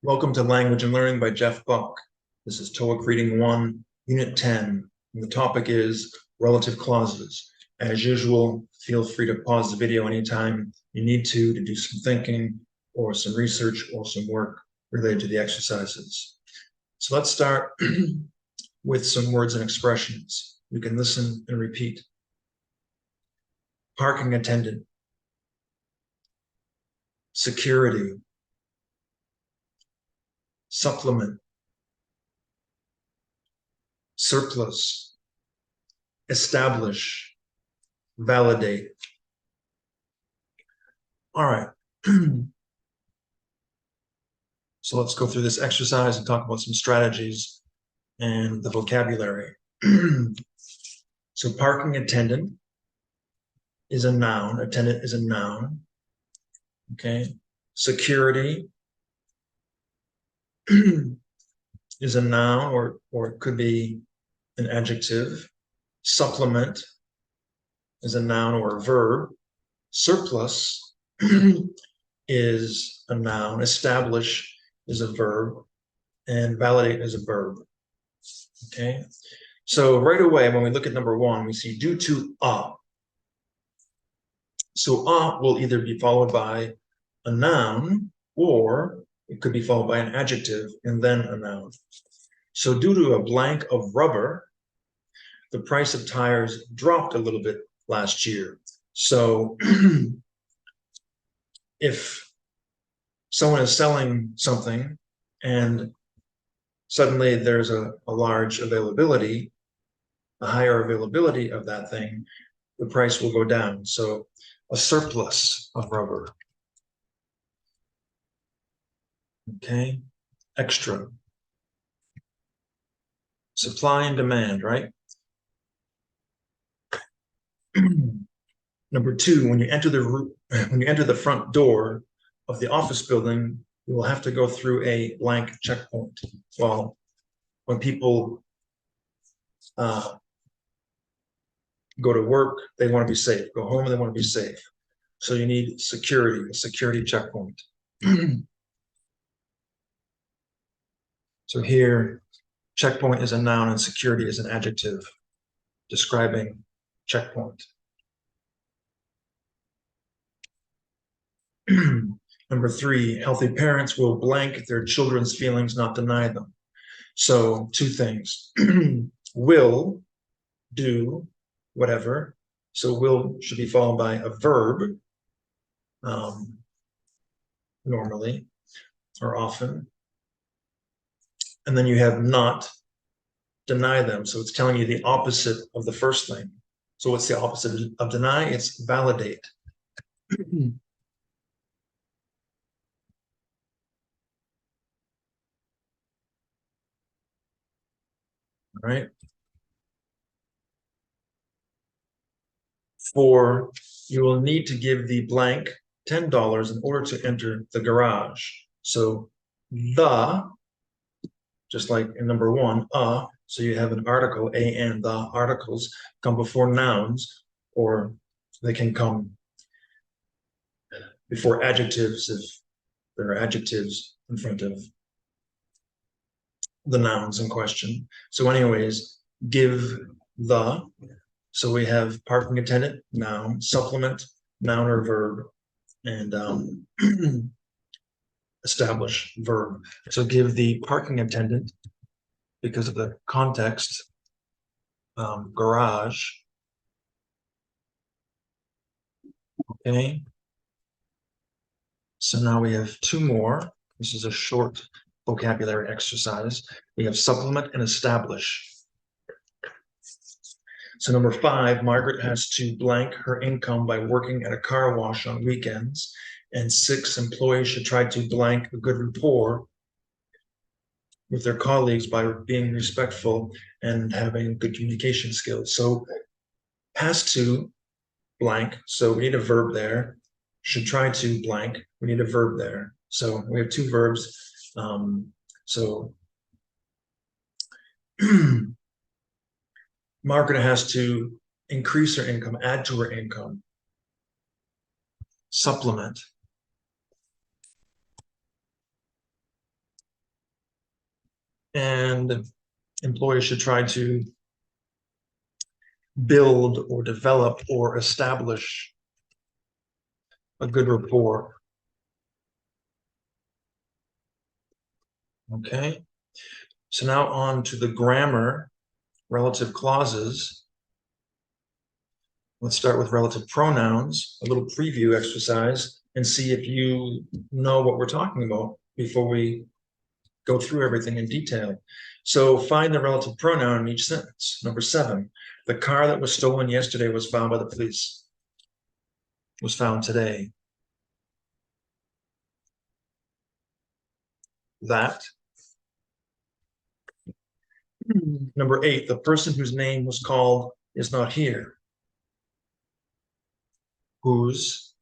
Welcome to Language and Learning by Jeff Buck. This is TOEIC Reading 1, Unit 10. And the topic is relative clauses. As usual, feel free to pause the video anytime you need to do some thinking or some research or some work related to the exercises. So let's start with some words and expressions. You can listen and repeat. Parking attendant, security, supplement, surplus, establish, validate. All right. So let's go through this exercise and talk about some strategies and the vocabulary. So parking attendant is a noun. Attendant is a noun. Okay. Security is a noun, or it could be an adjective. Supplement is a noun or a verb. Surplus is a noun. Establish is a verb. And validate is a verb. Okay. So right away, when we look at number one, we see due to a. So a will either be followed by a noun, or it could be followed by an adjective and then a noun. So due to a blank of rubber, the price of tires dropped a little bit last year. So if someone is selling something and suddenly there's a large availability, a higher availability of that thing, the price will go down. So a surplus of rubber. Okay, extra. Supply and demand, right? Number two, when you enter the front door of the office building, you will have to go through a blank checkpoint. Well, when people go to work, they want to be safe. Go home, they want to be safe. So you need security, a security checkpoint. So here, checkpoint is a noun and security is an adjective describing checkpoint. Number three, healthy parents will blank their children's feelings, not deny them. So two things. Will, do, whatever. So will should be followed by a verb, normally or often. And then you have not, deny them. So it's telling you the opposite of the first thing. So what's the opposite of deny? It's validate. All right. For you will need to give the blank $10 in order to enter the garage. So the, just like in number one, so you have an article, a and the. Articles come before nouns, or they can come before adjectives if there are adjectives in front of the nouns in question. So anyways, give the. So we have parking attendant, noun, supplement, noun or verb, and establish, verb. So give the parking attendant, because of the context, garage. Okay. So now we have two more. This is a short vocabulary exercise. We have supplement and establish. So number five, Margaret has to blank her income by working at a car wash on weekends. And six, employees should try to blank a good rapport with their colleagues by being respectful and having good communication skills. So has to blank. So we need a verb there. Should try to blank. We need a verb there. So we have two verbs. Margaret has to increase her income, add to her income. Supplement. and employees should try to build or develop or establish a good rapport. Okay, so now on to the grammar, relative clauses. Let's start with relative pronouns, a little preview exercise, and see if you know what we're talking about before we go through everything in detail. So find the relative pronoun in each sentence. Number 7, the car that was stolen yesterday was found by the police. Was found today. That. Number 8, the person whose name was called is not here. Whose.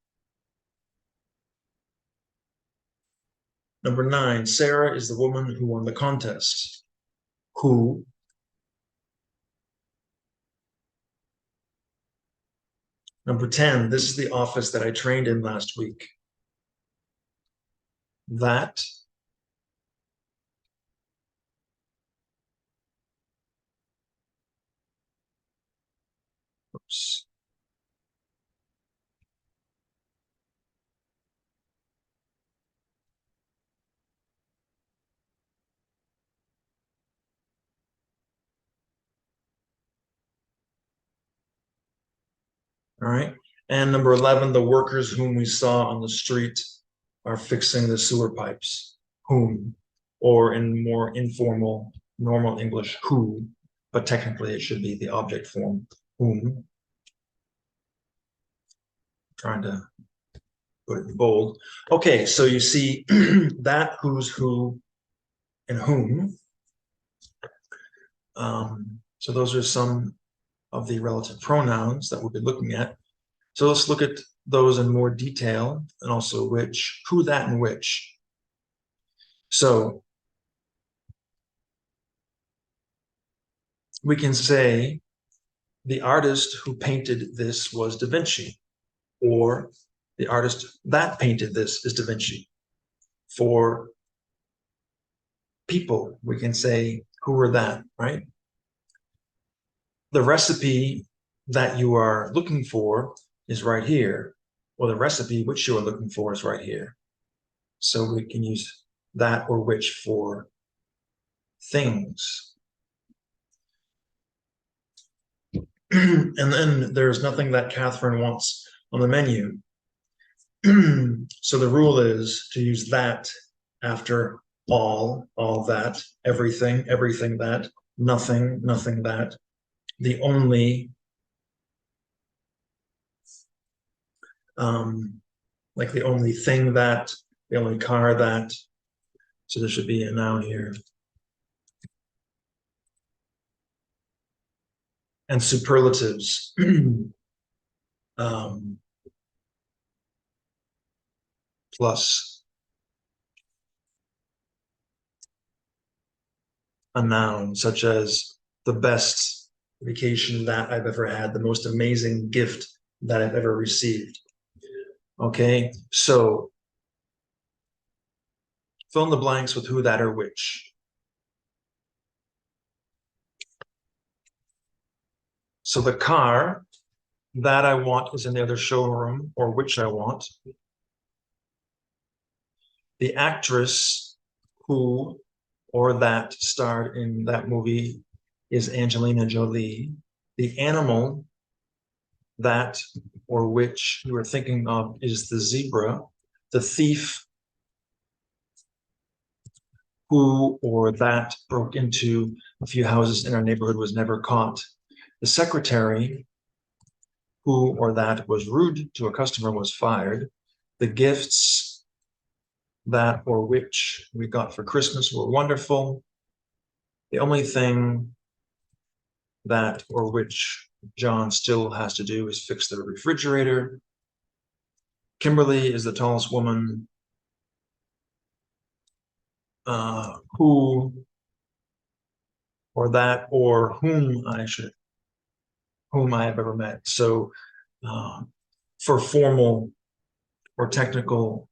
Number 9, Sarah is the woman who won the contest. Who. Number 10, this is the office that I trained in last week. That. Oops. All right. And number 11, the workers whom we saw on the street are fixing the sewer pipes. Whom, or in more informal, normal English, who, but technically it should be the object form, whom. Trying to put it in bold. Okay, so you see that, who's, who, and whom. So those are some of the relative pronouns that we'll be looking at. So let's look at those in more detail, and also which, who, that, and which. So we can say the artist who painted this was Da Vinci, or the artist that painted this is Da Vinci. For people, we can say who or that, right? The recipe that you are looking for is right here, or the recipe which you are looking for is right here. So we can use that or which for things. And then there's nothing that Catherine wants on the menu. So the rule is to use that after all that, everything, everything that, nothing, nothing that, the only, like the only thing that, the only car that. So there should be a noun here. And superlatives. Plus a noun, such as the best vacation that I've ever had, the most amazing gift that I've ever received. Okay, so fill in the blanks with who, that, or which. So the car that I want is in the other showroom, or which I want. The actress who or that starred in that movie is Angelina Jolie. The animal that or which you are thinking of is the zebra. The thief who or that broke into a few houses in our neighborhood was never caught. The secretary who or that was rude to a customer was fired. The gifts that or which we got for Christmas were wonderful. The only thing that or which John still has to do is fix the refrigerator. Kimberly is the tallest woman who or that or whom I have ever met. So for formal or technical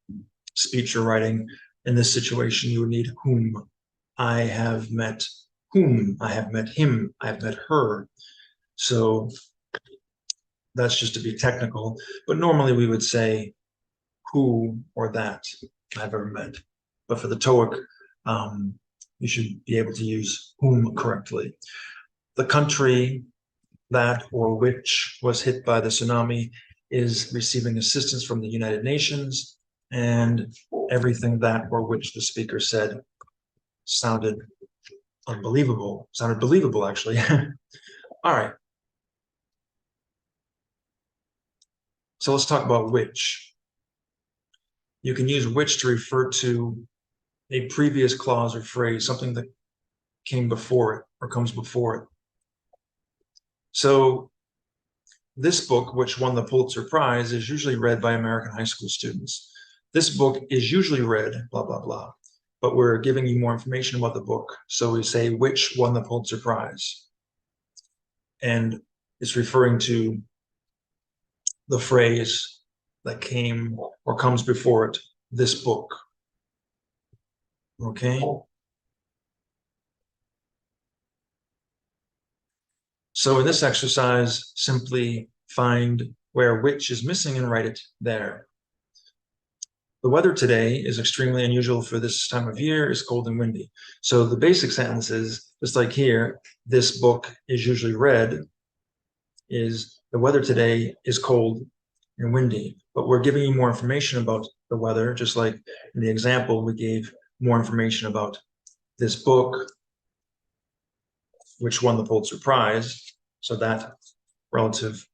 speech or writing, in this situation, you would need whom I have met whom, I have met him, I have met her. So that's just to be technical, but normally we would say who or that I've ever met. But for the TOEIC, you should be able to use whom correctly. The country that or which was hit by the tsunami is receiving assistance from the United Nations, and everything that or which the speaker said sounded unbelievable, sounded believable actually. All right. So let's talk about which. You can use which to refer to a previous clause or phrase, something that came before it or comes before it. So this book, which won the Pulitzer Prize, is usually read by American high school students. This book is usually read, blah, blah, blah, but we're giving you more information about the book. So we say, which won the Pulitzer Prize? And it's referring to the phrase that came or comes before it, this book. Okay? So in this exercise, simply find where which is missing and write it there. The weather today is extremely unusual for this time of year. It's cold and windy. So the basic sentence is, just like here, this book is usually read, is the weather today is cold and windy. But we're giving you more information about the weather, just like in the example, we gave more information about this book, which won the Pulitzer Prize. So that relative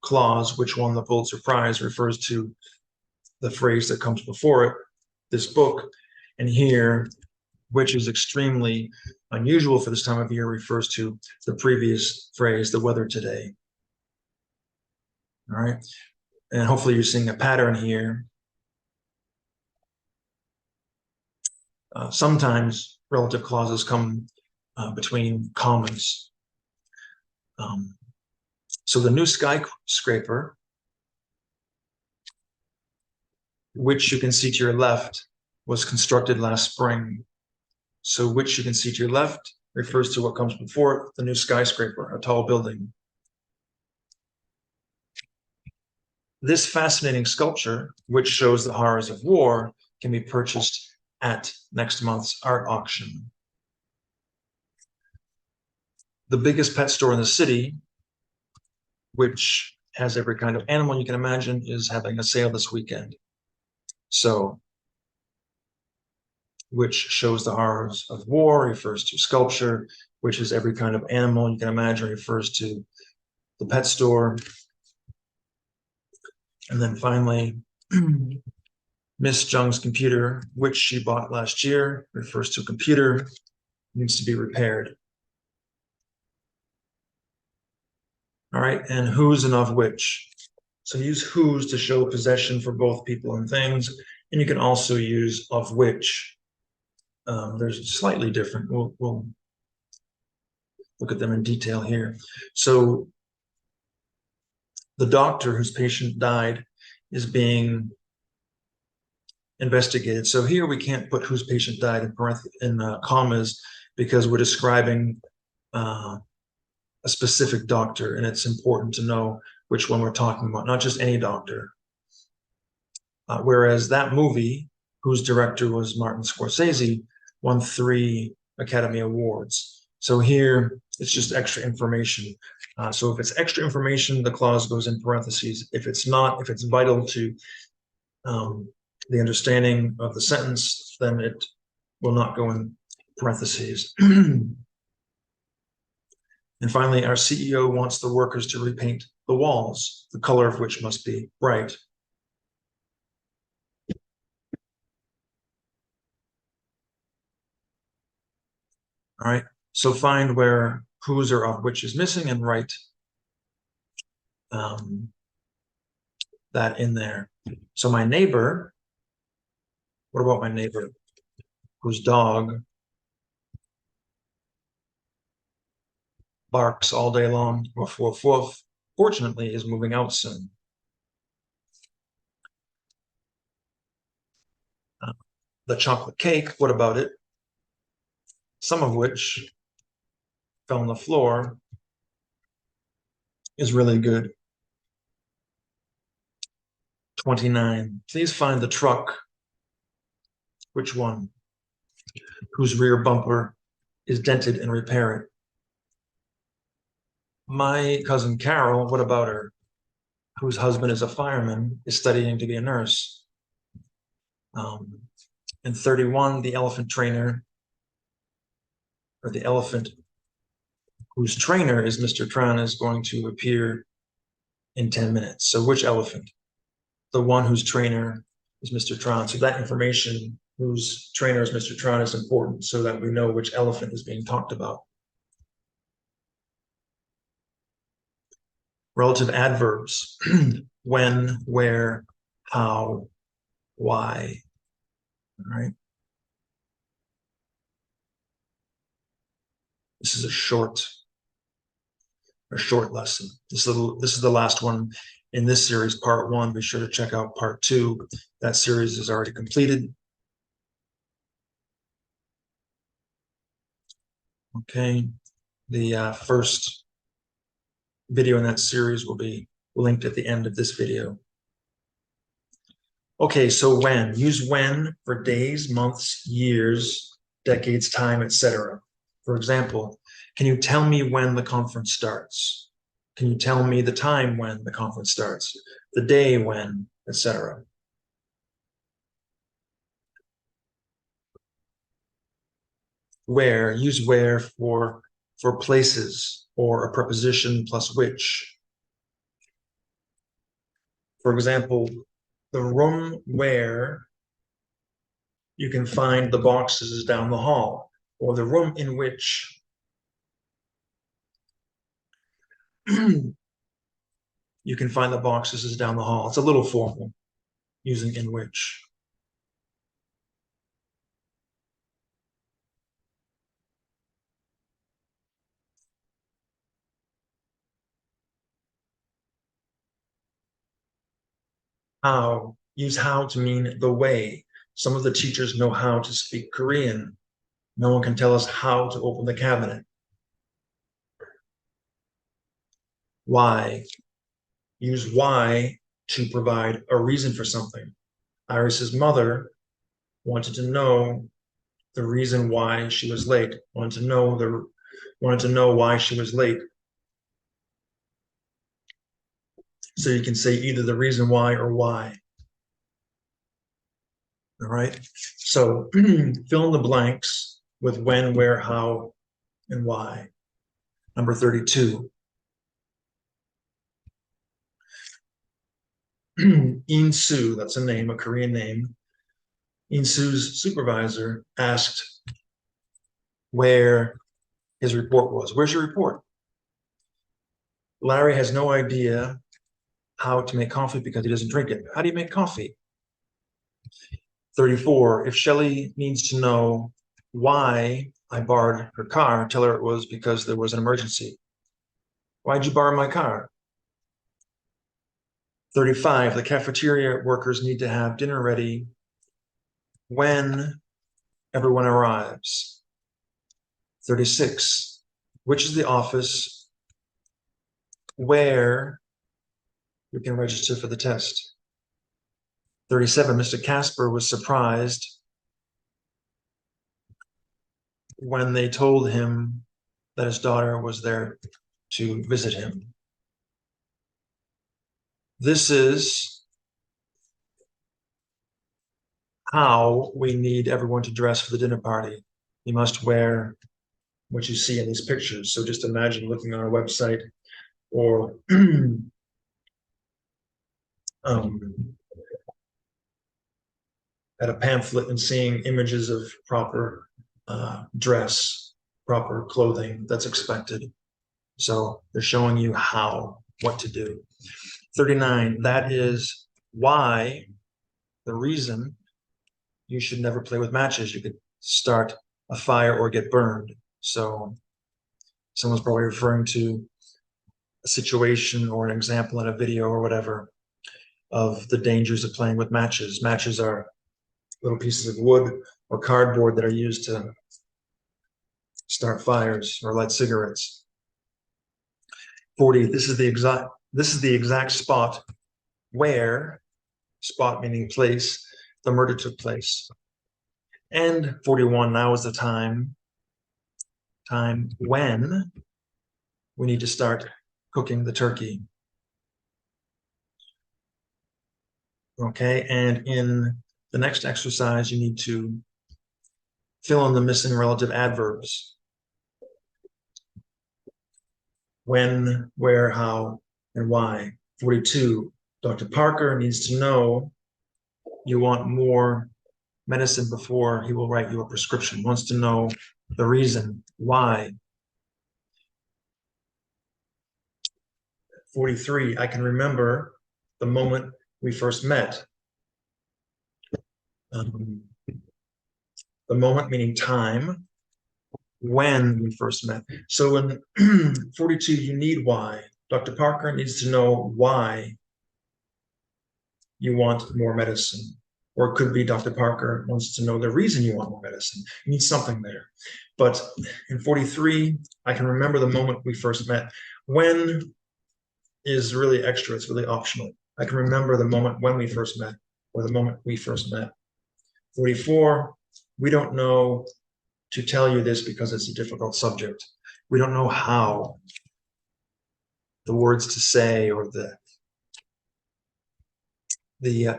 clause, which won the Pulitzer Prize, refers to the phrase that comes before it, this book. And here, which is extremely unusual for this time of year, refers to the previous phrase, the weather today. All right. And hopefully you're seeing a pattern here. Sometimes relative clauses come between commas. So the new skyscraper, which you can see to your left, was constructed last spring. So which you can see to your left refers to what comes before it, the new skyscraper, a tall building. This fascinating sculpture, which shows the horrors of war, can be purchased at next month's art auction. The biggest pet store in the city, which has every kind of animal you can imagine, is having a sale this weekend. So, which shows the horrors of war refers to sculpture, which is every kind of animal you can imagine refers to the pet store. And then finally, Miss Jung's computer, which she bought last year, refers to a computer, needs to be repaired. All right, and whose and of which. So use whose to show possession for both people and things, and you can also use of which. There's slightly different. We'll look at them in detail here. So the doctor whose patient died is being investigated. So here we can't put whose patient died in commas because we're describing a specific doctor, and it's important to know which one we're talking about, not just any doctor. Whereas that movie, whose director was Martin Scorsese, won 3 Academy Awards. So here it's just extra information. So if it's extra information, the clause goes in parentheses. If it's not, if it's vital to the understanding of the sentence, then it will not go in parentheses. And finally, our CEO wants the workers to repaint the walls, the color of which must be bright. All right, so find where whose or of which is missing and write that in there. So my neighbor, what about my neighbor whose dog barks all day long, woof, woof, woof, fortunately is moving out soon. the chocolate cake, what about it? Some of which fell on the floor, is really good. 29. Please find the truck. Which one? Whose rear bumper is dented and repair it. My cousin Carol, what about her? Whose husband is a fireman, is studying to be a nurse. And 31, the elephant trainer, or the elephant whose trainer is Mr. Tran, is going to appear in 10 minutes. So which elephant? The one whose trainer is Mr. Tran. So that information, whose trainer is Mr. Tran, is important so that we know which elephant is being talked about. Relative adverbs, when, where, how, why, all right? This is a short lesson. This is the last one in this series, part 1. Be sure to check out part 2. That series is already completed. Okay, the first video in that series will be linked at the end of this video. Okay, so when. Use when for days, months, years, decades, time, etc. For example, can you tell me when the conference starts? Can you tell me the time when the conference starts? The day when, etc. Where. Use where for places or a preposition plus which. For example, the room where you can find the boxes is down the hall, or the room in which you can find the boxes is down the hall. It's a little formal, using in which. How. Use how to mean the way. Some of the teachers know how to speak Korean. No one can tell us how to open the cabinet. Why. Use why to provide a reason for something. Iris's mother wanted to know the reason why she was late. Wanted to know why she was late. So you can say either the reason why or why. All right. So fill in the blanks with when, where, how, and why. Number 32. In-soo, that's a name, a Korean name. In-soo's supervisor asked where his report was. Where's your report? Larry has no idea how to make coffee because he doesn't drink it. How do you make coffee? 34. If Shelley needs to know why I borrowed her car, tell her it was because there was an emergency. Why'd you borrow my car? 35. The cafeteria workers need to have dinner ready when everyone arrives. 36. Which is the office where you can register for the test? 37. Mr. Casper was surprised when they told him that his daughter was there to visit him. This is how we need everyone to dress for the dinner party. You must wear what you see in these pictures. So just imagine looking on our website or at a pamphlet and seeing images of proper dress, proper clothing that's expected. So they're showing you what to do. 39, that is why, the reason you should never play with matches. You could start a fire or get burned. So someone's probably referring to a situation or an example in a video or whatever of the dangers of playing with matches. Matches are little pieces of wood or cardboard that are used to start fires or light cigarettes. 40, this is the exact spot where, spot meaning place, the murder took place. And 41, now is the time when we need to start cooking the turkey. Okay, and in the next exercise, you need to fill in the missing relative adverbs. When, where, how, and why. 42, Dr. Parker needs to know you want more medicine before he will write you a prescription. Wants to know the reason why. 43, I can remember the moment we first met. The moment meaning time, when we first met. So in 42, you need why. Dr. Parker needs to know why you want more medicine. Or it could be Dr. Parker wants to know the reason you want more medicine. You need something there. But in 43, I can remember the moment we first met. When is really extra, it's really optional. I can remember the moment when we first met, or the moment we first met. 44, we don't know to tell you this because it's a difficult subject. We don't know how, the words to say or the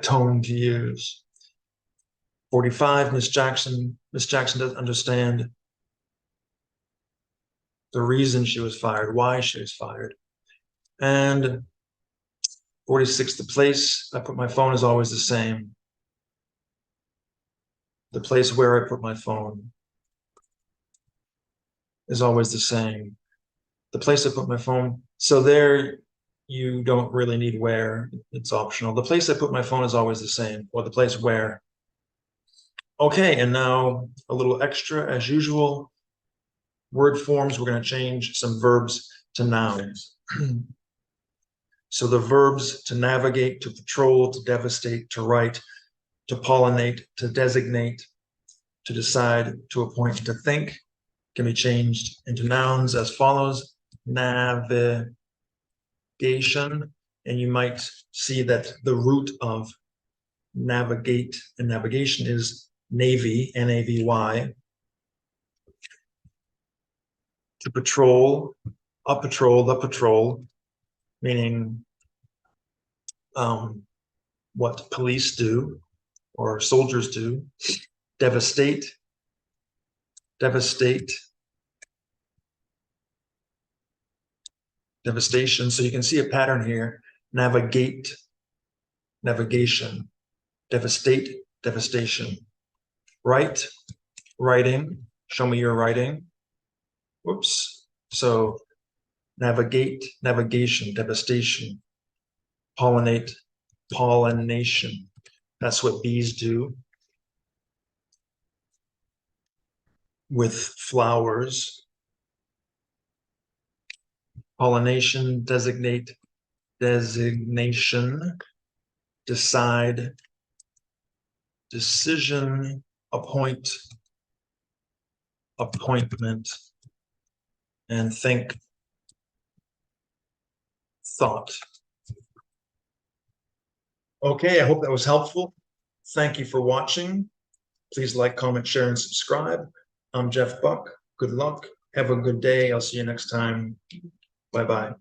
tone to use. 45, Miss Jackson doesn't understand the reason she was fired, why she was fired. And 46, the place I put my phone is always the same. The place where I put my phone is always the same. The place I put my phone, so there you don't really need where, it's optional. The place I put my phone is always the same, or the place where. Okay, and now a little extra as usual. Word forms, we're going to change some verbs to nouns. So the verbs to navigate, to patrol, to devastate, to write, to pollinate, to designate, to decide, to appoint, to think can be changed into nouns as follows. Navigation, and you might see that the root of navigate and navigation is navy, N-A-V-Y. To patrol, the patrol, meaning what police do or soldiers do. Devastate, devastation. So you can see a pattern here. Navigate, navigation. Devastate, devastation. Write, writing. Show me your writing. Whoops. So navigate, navigation, devastation. Pollinate, pollination. That's what bees do with flowers. Pollination, designate, designation, decide, decision, appoint, appointment, and think, thought. Okay, I hope that was helpful. Thank you for watching. Please like, comment, share, and subscribe. I'm Jeff Buck. Good luck. Have a good day. I'll see you next time. Bye-bye.